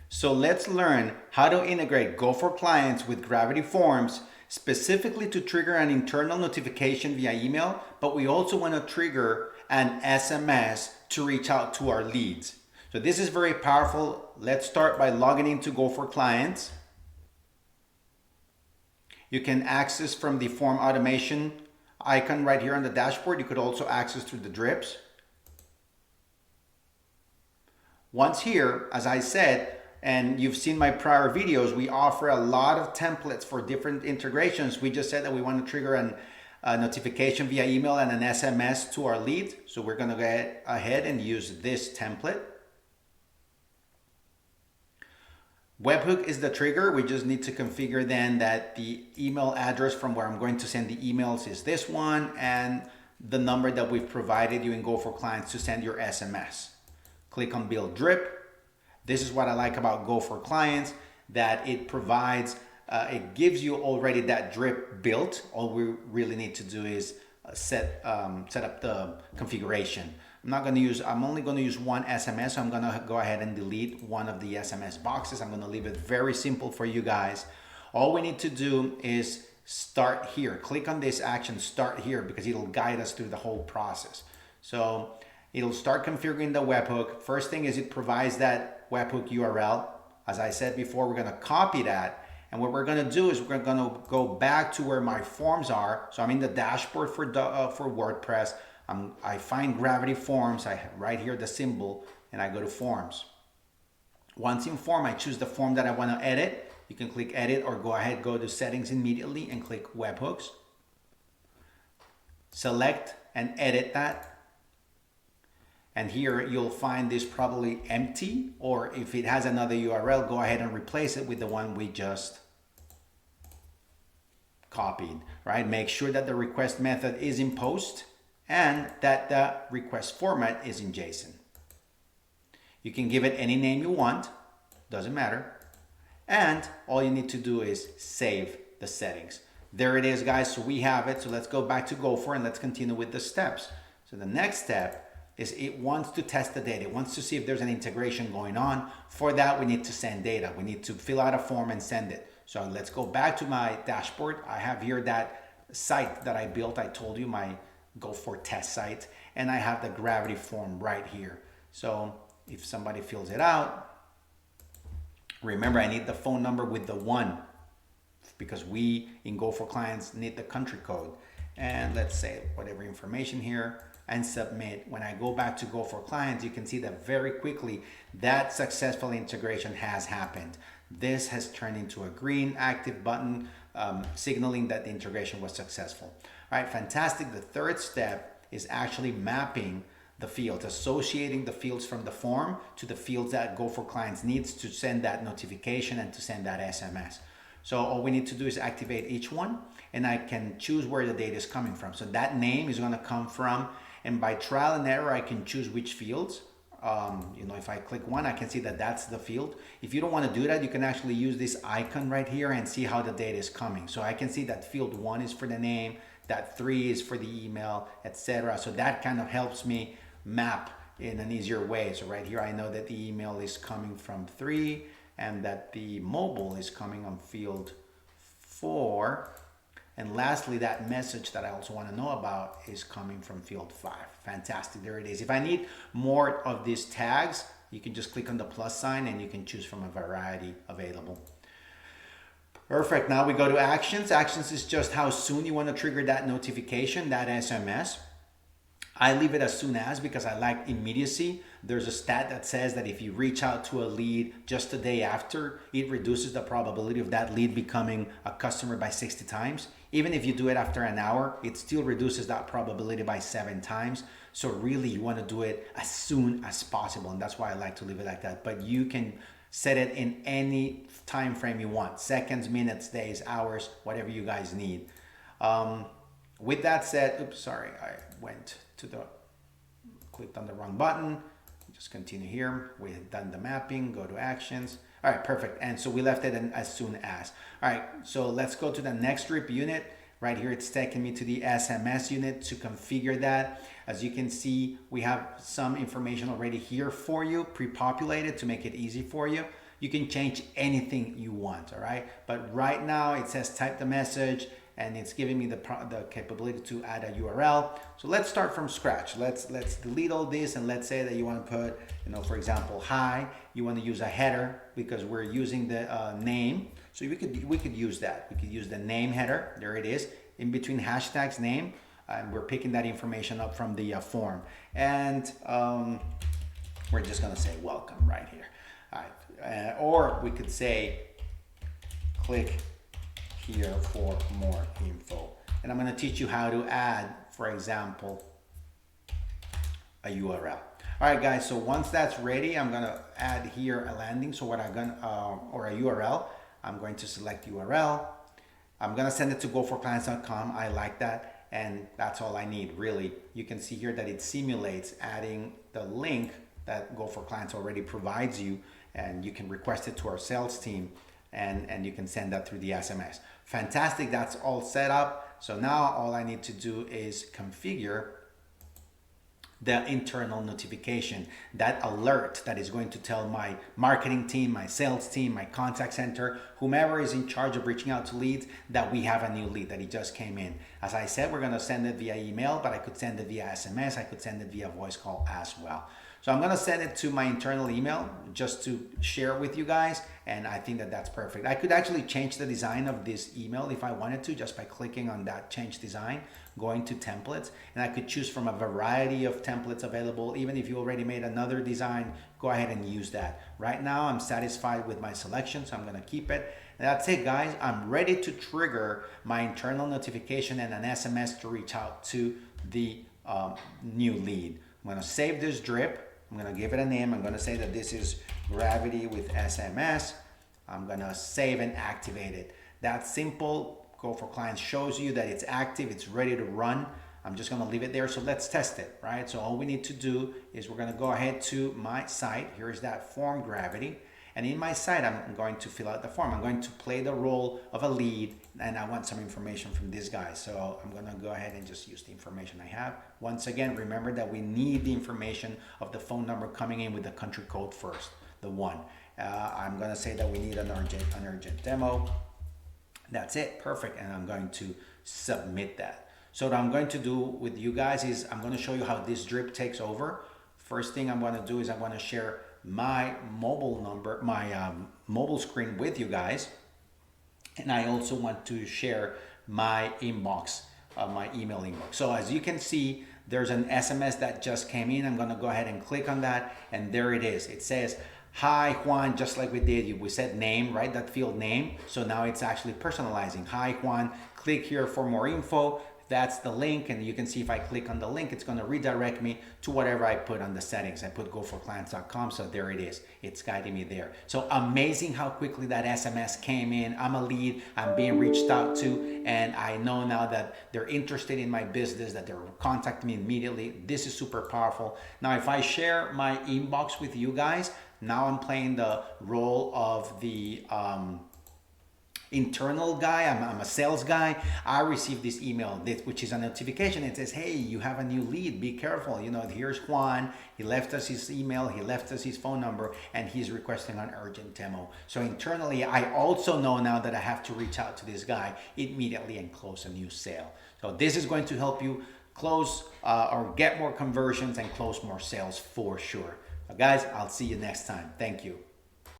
So let's learn how to integrate Go for Clients with Gravity Forms, specifically to trigger an internal notification via email, but we also want to trigger an SMS to reach out to our leads. So this is very powerful. Let's start by logging into Go for Clients. You can access from the form automation icon right here on the dashboard. You could also access through the drips. Once here, as I said, and you've seen my prior videos, we offer a lot of templates for different integrations. We just said that we want to trigger a notification via email and an SMS to our leads. So we're going to go ahead and use this template. Webhook is the trigger. We just need to configure then that the email address from where I'm going to send the emails is this one, and the number that we've provided you in Go for Clients to send your SMS. Click on Build Drip. This is what I like about Go for Clients, that it provides, it gives you already that drip built. All we really need to do is set up the configuration. I'm only going to use one SMS, so I'm going to go ahead and delete one of the SMS boxes. I'm going to leave it very simple for you guys. All we need to do is start here. Click on this action, start here, because it'll guide us through the whole process. So it'll start configuring the webhook. First thing is it provides that webhook URL. As I said before, we're going to copy that. And what we're going to do is we're going to go back to where my forms are. So I'm in the dashboard for WordPress. I find Gravity Forms. I right here the symbol, and I go to Forms. Once in Form, I choose the form that I want to edit. You can click Edit or go ahead, go to Settings immediately and click Webhooks. Select and edit that. And here you'll find this probably empty, or if it has another URL, go ahead and replace it with the one we just copied, right? Make sure that the request method is in post and that the request format is in JSON. You can give it any name you want, doesn't matter. And all you need to do is save the settings. There it is, guys. So we have it. So let's go back to Gopher and let's continue with the steps. So the next step is it wants to test the data. It wants to see if there's an integration going on. For that, we need to send data. We need to fill out a form and send it. So let's go back to my dashboard. I have here that site that I built. I told you, my Go for test site. And I have the Gravity form right here. So if somebody fills it out, remember I need the phone number with the 1, because we in Go for Clients need the country code. And let's say whatever information here, and submit. When I go back to Go for Clients, you can see that very quickly that successful integration has happened. This has turned into a green active button, signaling that the integration was successful. All right, fantastic. The third step is actually mapping the fields, associating the fields from the form to the fields that Go for Clients needs to send that notification and to send that SMS. So all we need to do is activate each one, and I can choose where the data is coming from. So that name is going to come from, and by trial and error, I can choose which fields. If I click one, I can see that that's the field. If you don't want to do that, you can actually use this icon right here and see how the data is coming. So I can see that field 1 is for the name, that 3 is for the email, etc. So that kind of helps me map in an easier way. So right here, I know that the email is coming from 3 and that the mobile is coming on field 4. And lastly, that message that I also want to know about is coming from field 5. Fantastic, there it is. If I need more of these tags, you can just click on the plus sign and you can choose from a variety available. Perfect, now we go to actions. Actions is just how soon you want to trigger that notification, that SMS. I leave it as soon as, because I like immediacy. There's a stat that says that if you reach out to a lead just a day after, it reduces the probability of that lead becoming a customer by 60 times. Even if you do it after an hour, it still reduces that probability by 7 times. So really you want to do it as soon as possible. And that's why I like to leave it like that. But you can set it in any time frame you want. Seconds, minutes, days, hours, whatever you guys need. With that said, oops, sorry, I went to clicked on the wrong button. Just continue here. We had done the mapping, go to actions. All right, perfect. And so we left it in as soon as. All right, so let's go to the next drip unit. Right here, it's taking me to the SMS unit to configure that. As you can see, we have some information already here for you, pre-populated to make it easy for you. You can change anything you want, all right? But right now it says type the message, and it's giving me the capability to add a URL. So let's start from scratch. Let's delete all this, and let's say that you want to put, you know, for example, hi. You want to use a header because we're using the name. So we could use that. We could use the name header. There it is, in between hashtags name, and we're picking that information up from the form. And we're just gonna say welcome right here. All right, or we could say click here for more info. And I'm going to teach you how to add, for example, a URL. All right, guys, so once that's ready, I'm going to add here a landing. So what I'm going to, or a URL, I'm going to select URL. I'm going to send it to goforclients.com. I like that. And that's all I need, really. You can see here that it simulates adding the link that Go for Clients already provides you, and you can request it to our sales team, and you can send that through the SMS. Fantastic, that's all set up. So now all I need to do is configure the internal notification, that alert that is going to tell my marketing team, my sales team, my contact center, whomever is in charge of reaching out to leads, that we have a new lead, that it just came in. As I said, we're gonna send it via email, but I could send it via SMS, I could send it via voice call as well. So I'm gonna send it to my internal email just to share with you guys, and I think that that's perfect. I could actually change the design of this email if I wanted to, just by clicking on that change design, going to templates, and I could choose from a variety of templates available. Even if you already made another design, go ahead and use that. Right now I'm satisfied with my selection, so I'm gonna keep it. And that's it, guys. I'm ready to trigger my internal notification and an SMS to reach out to the new lead. I'm gonna save this drip. I'm gonna give it a name. I'm gonna say that this is Gravity with SMS. I'm gonna save and activate it. That's simple. Go for Clients shows you that it's active, it's ready to run. I'm just gonna leave it there. So let's test it, right? So all we need to do is we're gonna go ahead to my site. Here's that form, Gravity. And in my site, I'm going to fill out the form. I'm going to play the role of a lead, and I want some information from this guy. So I'm gonna go ahead and just use the information I have. Once again, remember that we need the information of the phone number coming in with the country code first, the 1. I'm gonna say that we need an urgent demo. That's it, perfect, and I'm going to submit that. So what I'm going to do with you guys is I'm gonna show you how this drip takes over. First thing I'm gonna do is I'm gonna share my mobile number, my mobile screen with you guys. And I also want to share my inbox, my email inbox. So as you can see, there's an SMS that just came in. I'm gonna go ahead and click on that, and there it is. It says, hi Juan, just like we did. We said name, right? That field name. So now it's actually personalizing. Hi Juan, click here for more info. That's the link, and you can see if I click on the link, it's going to redirect me to whatever I put on the settings. I put goforclients.com, so there it is. It's guiding me there. So amazing how quickly that SMS came in. I'm a lead, I'm being reached out to, and I know now that they're interested in my business, that they're contacting me immediately. This is super powerful. Now, if I share my inbox with you guys, now I'm playing the role of the internal guy. I'm a sales guy. I received this email, which is a notification. It says, hey, you have a new lead, be careful. You know, here's Juan, he left us his email, he left us his phone number, and he's requesting an urgent demo. So internally, I also know now that I have to reach out to this guy immediately and close a new sale. So this is going to help you close or get more conversions and close more sales for sure. Guys, I'll see you next time. Thank you.